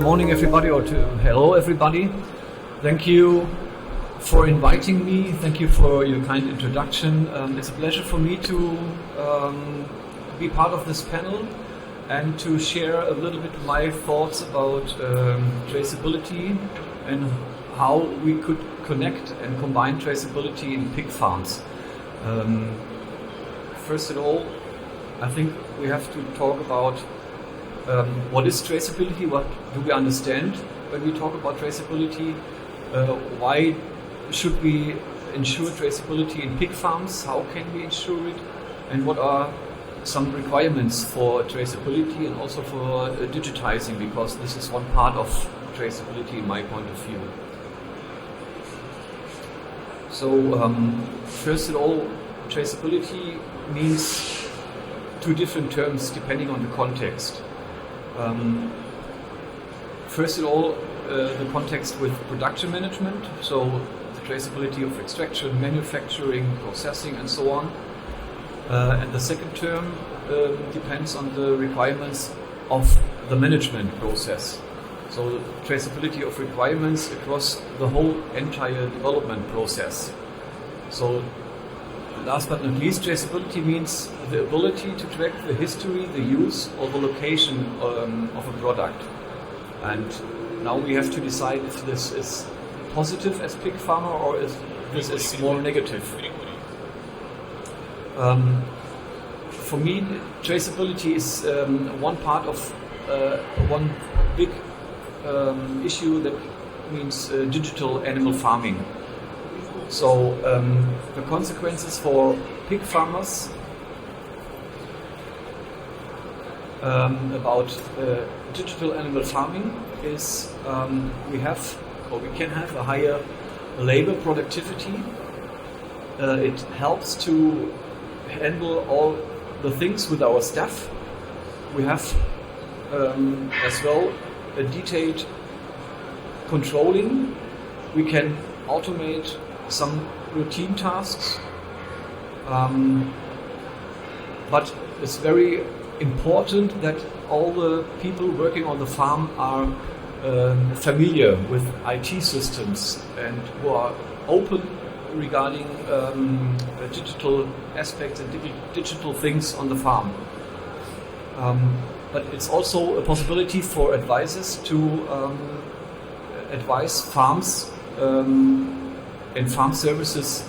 morning, everybody, or hello, everybody. Thank you for inviting me. Thank you for your kind introduction. It's a pleasure for me to be part of this panel and to share a little bit my thoughts about traceability and how we could connect and combine traceability in pig farms. First of all, I think we have to talk about what is traceability, what do we understand when we talk about traceability, why should we ensure traceability in pig farms, how can we ensure it, and what are some requirements for traceability and also for digitizing, because this is one part of traceability in my point of view. So first of all, traceability means two different terms depending on the context. First of all, the context with production management, so the traceability of extraction, manufacturing, processing, and so on. And the second term depends on the requirements of the management process. So traceability of requirements across the whole entire development process. So last but not least, traceability means the ability to track the history, the use, or the location of a product. And now we have to decide if this is positive as pig farmer or if this is more negative. For me, traceability is one part of one big issue that means digital animal farming. So the consequences for pig farmers about digital animal farming is we can have a higher labor productivity. It helps to handle all the things with our staff. We have as well a detailed controlling. We can automate some routine tasks, but it's very important that all the people working on the farm are familiar with IT systems and who are open regarding digital aspects and digital things on the farm. But it's also a possibility for advisors to advise farms and farm services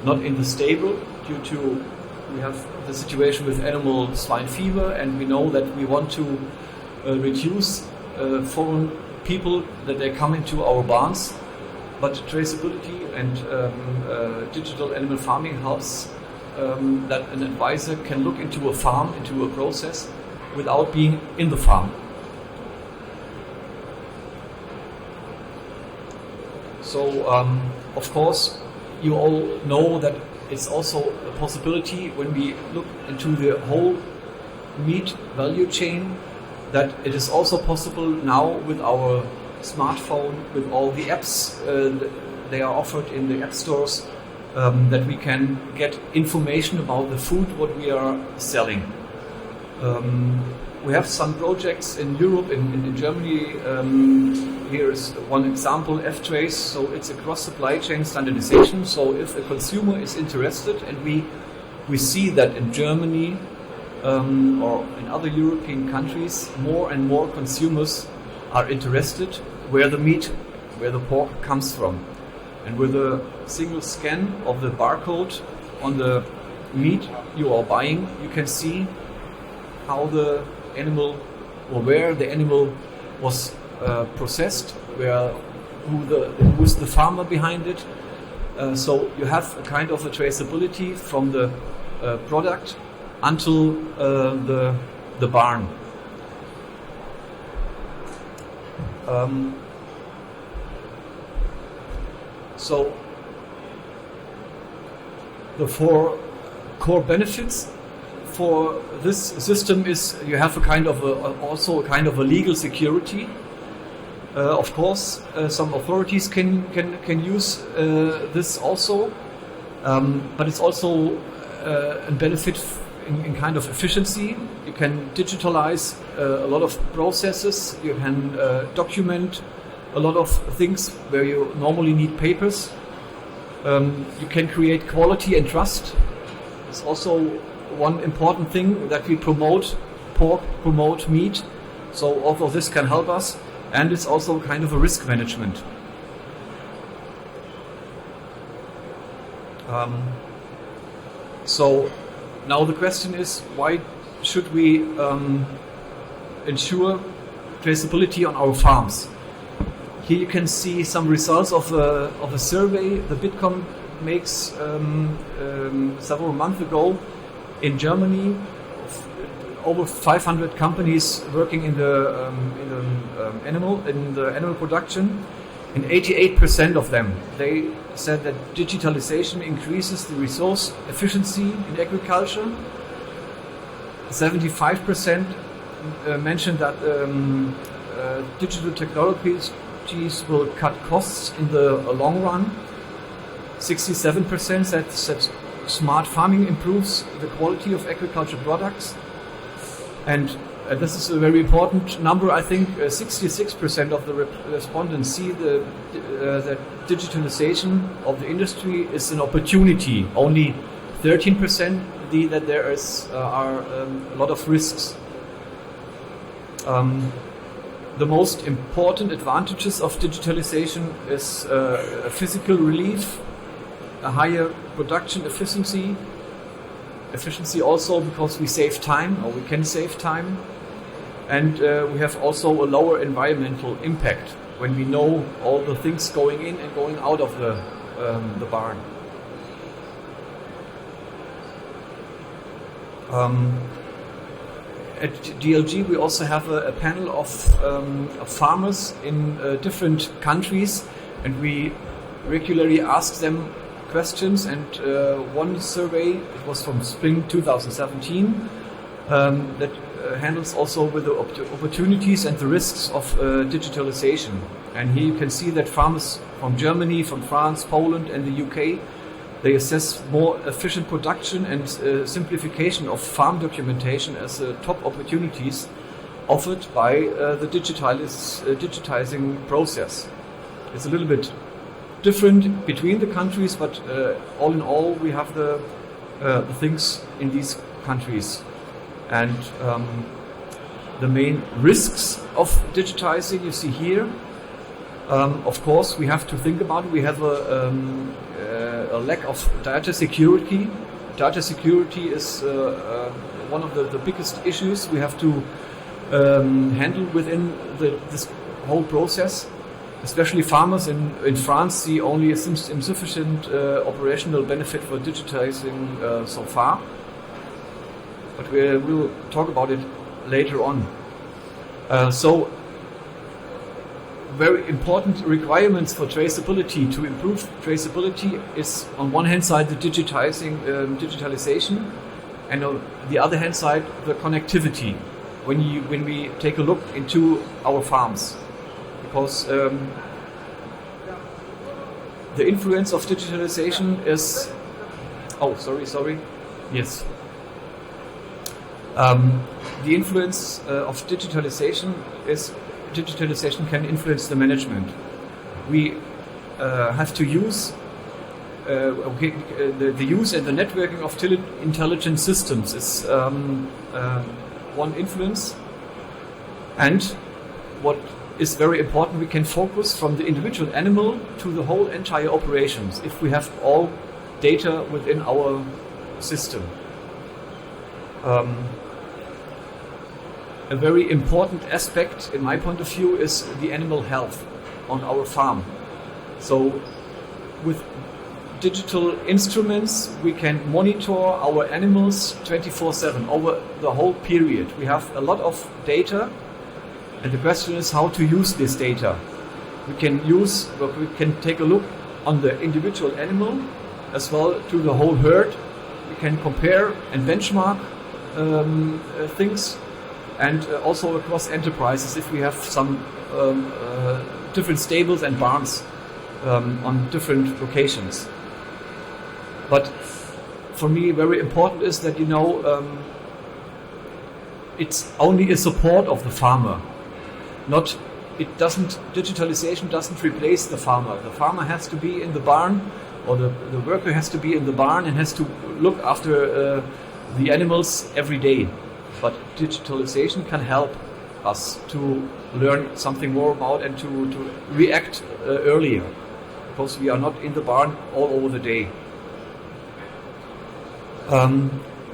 not in the stable due to we have the situation with animal swine fever, and we know that we want to reduce foreign people that they come into our barns, but traceability and digital animal farming helps that an advisor can look into a farm, into a process without being in the farm. So of course you all know that it's also a possibility when we look into the whole meat value chain that it is also possible now with our smartphone, with all the apps they are offered in the app stores, that we can get information about the food what we are selling. We have some projects in Europe, in Germany. Here is one example, F-Trace. So it's a cross-supply chain standardization. So if a consumer is interested, and we see that in Germany or in other European countries, more and more consumers are interested where the pork comes from. And with a single scan of the barcode on the meat you are buying, you can see how the animal or where the animal was processed, who is the farmer behind it. So you have a kind of a traceability from the product until the barn. So the four core benefits for this system is you have also a kind of a legal security. Of course, some authorities can use this also, but it's also a benefit in kind of efficiency. You can digitalize a lot of processes. You can document a lot of things where you normally need papers. You can create quality and trust. It's also one important thing that we promote pork, promote meat. So all of this can help us. And it's also kind of a risk management. So now the question is, why should we ensure traceability on our farms? Here you can see some results of a survey the Bitkom makes several months ago in Germany. Over 500 companies working in the animal production, and 88% of them, they said that digitalization increases the resource efficiency in agriculture. 75% mentioned that digital technologies will cut costs in the long run. 67% said smart farming improves the quality of agriculture products. And this is a very important number. I think 66% of the respondents see that digitalization of the industry is an opportunity. Only 13% see that there are a lot of risks. The most important advantages of digitalization is physical relief, a higher production efficiency also because we save time, or we can save time, and we have also a lower environmental impact when we know all the things going in and going out of the barn. At DLG we also have a panel of farmers in different countries, and we regularly ask them questions, and one survey, it was from spring 2017, that handles also with the opportunities and the risks of digitalization. And here you can see that farmers from Germany, from France, Poland and the UK, they assess more efficient production and simplification of farm documentation as top opportunities offered by the digitizing process. It's a little bit different between the countries, but all in all we have the things in these countries. And the main risks of digitizing you see here. Of course we have to think about it. We have a lack of data security. Data security is one of the biggest issues we have to handle within this whole process. Especially farmers in France see only insufficient operational benefit for digitizing so far. But we'll talk about it later on. So, very important requirements for traceability. To improve traceability is on one hand side the digitalization, and on the other hand side the connectivity. When we take a look into our farms. Because the influence of digitalization is... Oh, sorry. Yes. The influence of digitalization can influence the management. We have to use the use and the networking of intelligent systems is one influence. And what is very important, we can focus from the individual animal to the whole entire operations if we have all data within our system. A very important aspect, in my point of view, is the animal health on our farm. So with digital instruments we can monitor our animals 24/7 over the whole period. We have a lot of data. And the question is how to use this data. We can take a look on the individual animal as well to the whole herd. We can compare and benchmark things, and also across enterprises if we have some different stables and barns on different locations. But for me very important is that, it's only a support of the farmer. Digitalization doesn't replace the farmer. The farmer has to be in the barn, or the worker has to be in the barn and has to look after the animals every day. But digitalization can help us to learn something more about and to react earlier, because we are not in the barn all over the day.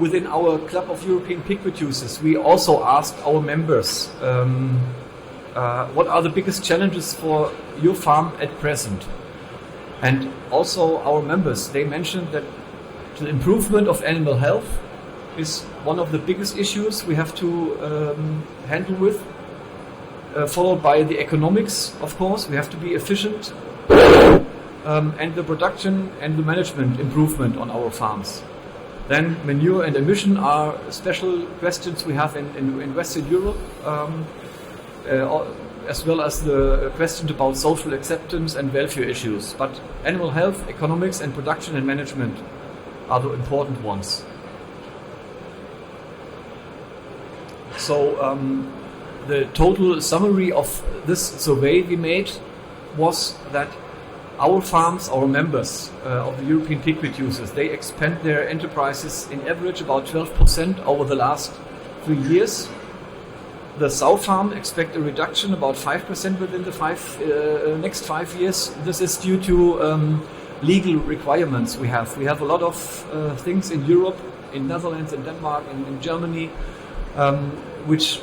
Within our Club of European Pig Producers, we also asked our members, what are the biggest challenges for your farm at present? And also our members, they mentioned that the improvement of animal health is one of the biggest issues we have to handle with, followed by the economics, of course. We have to be efficient, and the production and the management improvement on our farms. Then manure and emission are special questions we have in Western Europe, as well as the question about social acceptance and welfare issues. But animal health, economics and production and management are the important ones. So the total summary of this survey we made was that our farms, our members of the European pig producers, they expand their enterprises in average about 12% over the last 3 years. The sow farm expect a reduction about 5% within the next 5 years. This is due to legal requirements we have. We have a lot of things in Europe, in Netherlands, in Denmark, in Germany, which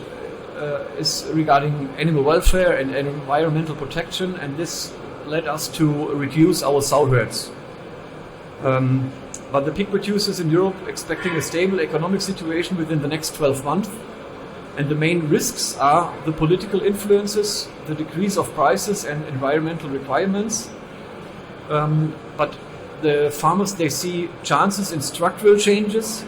is regarding animal welfare and environmental protection, and this led us to reduce our sow herds. But the pig producers in Europe expecting a stable economic situation within the next 12 months. And the main risks are the political influences, the decrease of prices and environmental requirements. But the farmers, they see chances in structural changes,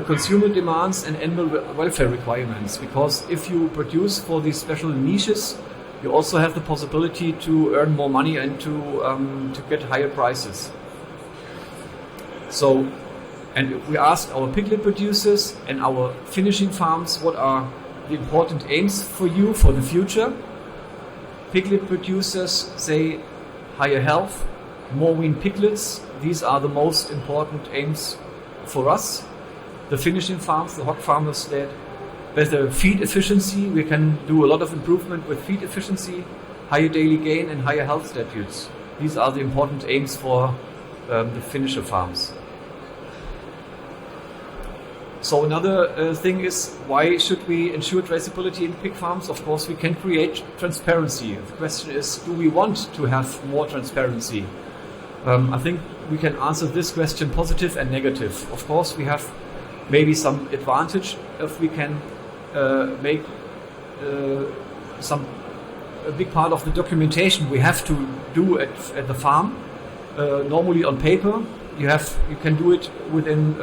consumer demands and animal welfare requirements. Because if you produce for these special niches, you also have the possibility to earn more money and to get higher prices. So, and we asked our piglet producers and our finishing farms what are the important aims for you for the future. Piglet producers say higher health, more weaned piglets. These are the most important aims for us. The finishing farms, the hog farmers, said better feed efficiency. We can do a lot of improvement with feed efficiency, higher daily gain and higher health statutes. These are the important aims for the finisher farms. So another thing is, why should we ensure traceability in pig farms? Of course, we can create transparency. The question is, do we want to have more transparency? I think we can answer this question positive and negative. Of course, we have maybe some advantage if we can make a big part of the documentation we have to do at the farm, normally on paper. You can do it within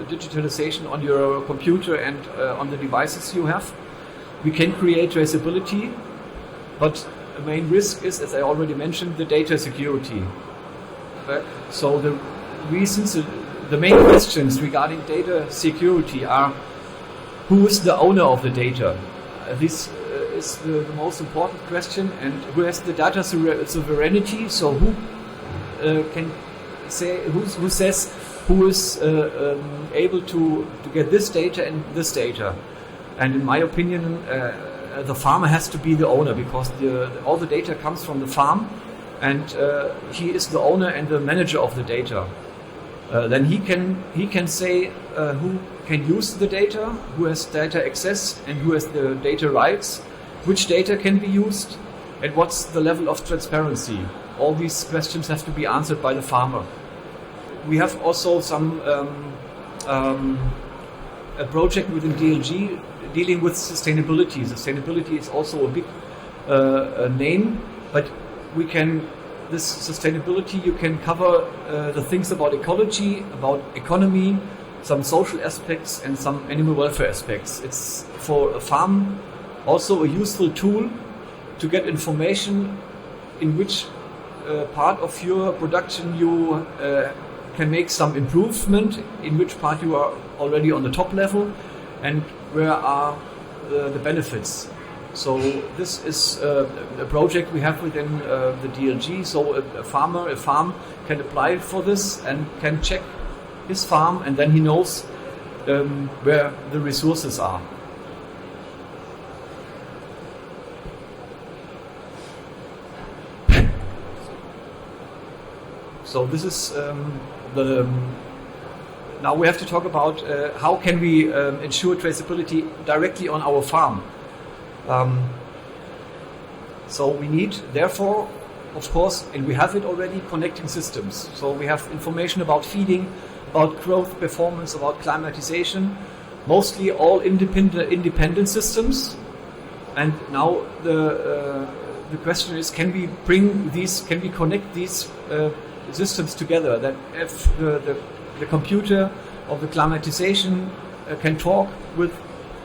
digitalization on your computer and on the devices you have. We can create traceability, but the main risk is, as I already mentioned, the data security. So the reasons, the main questions regarding data security are: who is the owner of the data? This is the most important question, and who has the data sovereignty? So who can say, who says who is able to get this data and this data? And in my opinion, the farmer has to be the owner, because all the data comes from the farm, and he is the owner and the manager of the data. Then he can say who can use the data, who has data access and who has the data rights, which data can be used, and what's the level of transparency. All these questions have to be answered by the farmer. We have also some a project within DLG dealing with sustainability. Sustainability is also a big name, but this sustainability, you can cover the things about ecology, about economy, some social aspects and some animal welfare aspects. It's for a farm also a useful tool to get information in which part of your production you can make some improvement, in which part you are already on the top level, and where are the benefits. So this is a project we have within the DLG. So a farm can apply for this and can check his farm, and then he knows where the resources are. So this is now we have to talk about how can we ensure traceability directly on our farm. So we need, therefore, of course, and we have it already, connecting systems. So we have information about feeding, about growth performance, about climatization, mostly all independent systems. And now the question is, can we connect these systems together, that if the computer of the climatization can talk with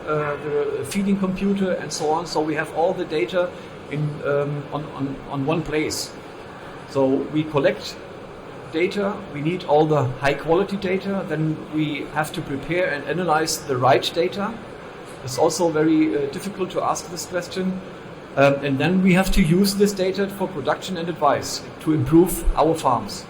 the feeding computer and so on, so we have all the data on one place. So we collect data, we need all the high quality data, then we have to prepare and analyze the right data. It's also very difficult to ask this question. And then we have to use this data for production and advice to improve our farms.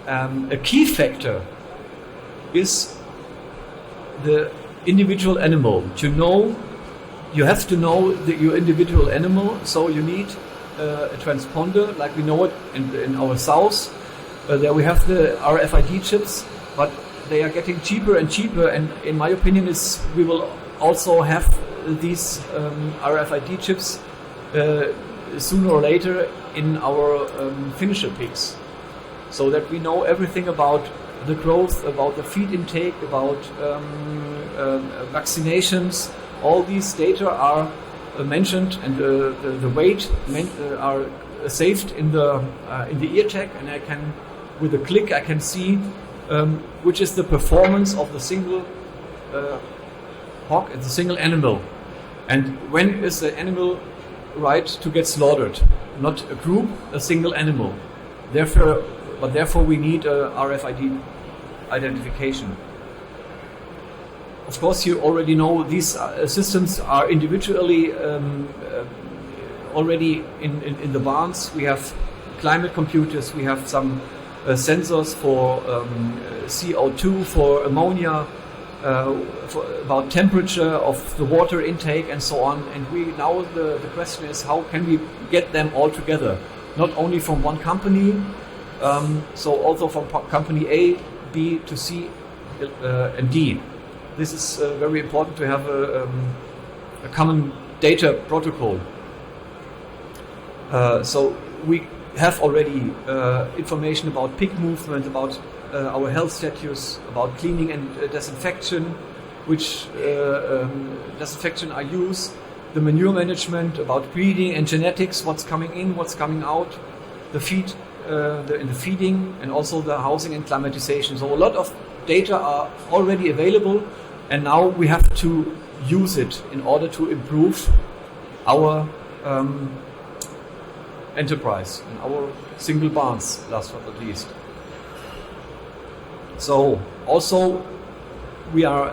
A key factor is the individual animal. You have to know your individual animal, so you need a transponder, like we know it in our south. There we have the RFID chips, but they are getting cheaper and cheaper, and in my opinion we will also have these RFID chips sooner or later in our finisher pigs, so that we know everything about the growth, about the feed intake, about vaccinations. All these data are mentioned, and the weight are saved in the ear tag, and I can, with a click, I can see which is the performance of the single hog and the single animal, and when is the animal right to get slaughtered. Not a group, a single animal. Therefore we need a RFID identification. Of course, you already know these systems are individually already in the barns. We have climate computers, we have some sensors for CO2, for ammonia, about temperature of the water intake and so on. And now the question is, how can we get them all together? Not only from one company, so also from company A, B to C and D. This is very important to have a common data protocol. So we have already information about pig movement, about our health status, about cleaning and disinfection, which disinfection I use, the manure management, about breeding and genetics, what's coming in, what's coming out, the feed, in the feeding, and also the housing and climatization. So a lot of data are already available, and now we have to use it in order to improve our enterprise and our single barns, last but not least. So also we are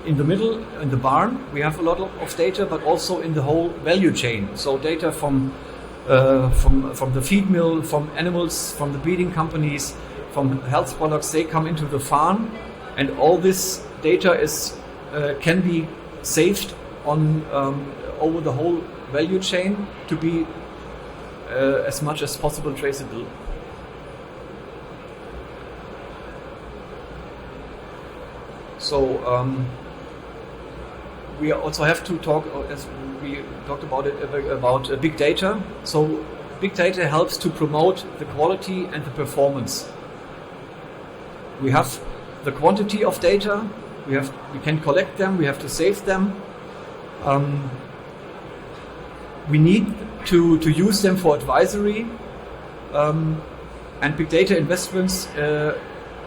in the middle, in the barn, we have a lot of data, but also in the whole value chain. So data from the feed mill, from animals, from the breeding companies, from health products, they come into the farm, and all this data can be saved on over the whole value chain to be as much as possible traceable. So we also have to talk, as we talked about it, about big data. So big data helps to promote the quality and the performance. We have the quantity of data, we can collect them, we have to save them. We need to use them for advisory, and big data investments.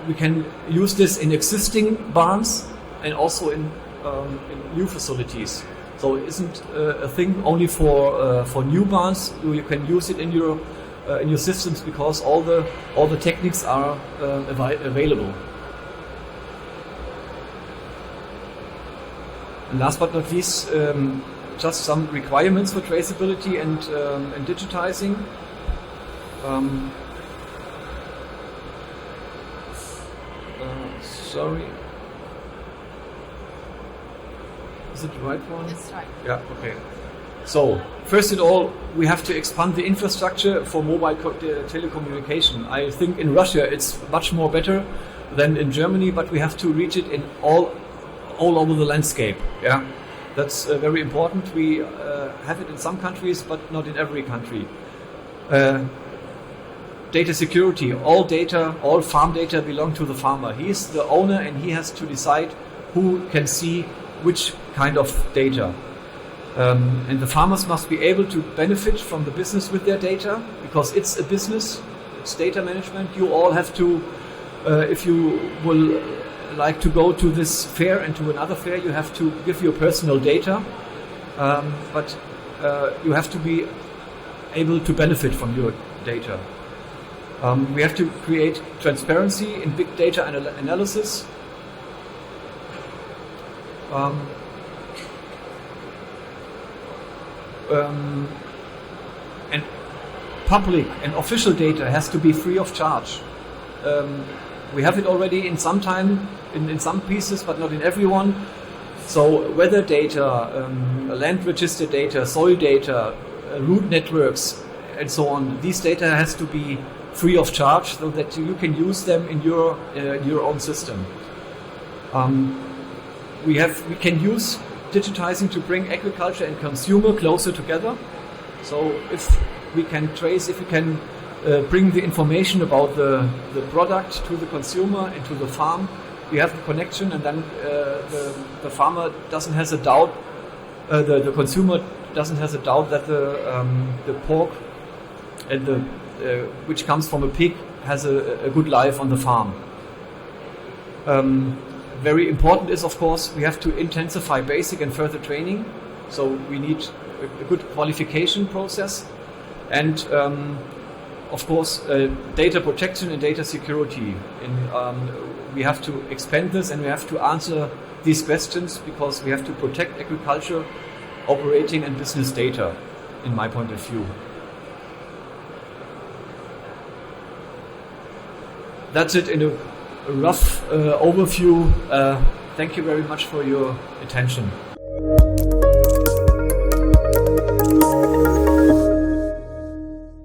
We can use this in existing barns and also in in new facilities. So it isn't a thing only for new barns. You can use it in your systems because all the techniques are available. And last but not least, just some requirements for traceability and digitizing. Sorry. Is it the right one? That's right. Yeah, okay. So, first of all, we have to expand the infrastructure for mobile telecommunication. I think in Russia it's much more better than in Germany, but we have to reach it in all over the landscape. Yeah, that's very important. We have it in some countries, but not in every country. Data security. All farm data belong to the farmer. He is the owner and he has to decide who can see which kind of data. And the farmers must be able to benefit from the business with their data because it's a business, it's data management. You all have to, if you will like to go to this fair and to another fair, you have to give your personal data, but you have to be able to benefit from your data. We have to create transparency in big data analysis. And public and official data has to be free of charge. We have it already in some time, in some pieces, but not in everyone. So weather data, land register data, soil data, route networks, and so on. These data has to be free of charge so that you can use them in your own system. We can use digitizing to bring agriculture and consumer closer together. So if we can bring the information about the product to the consumer and to the farm, we have the connection, and then the farmer doesn't have a doubt. The consumer doesn't have a doubt that the pork and which comes from a pig has a good life on the farm. Very important is, of course, we have to intensify basic and further training. So we need a good qualification process, and of course, data protection and data security. We have to expand this, and we have to answer these questions because we have to protect agriculture, operating and business data, in my point of view. That's it in a rough overview. Thank you very much for your attention.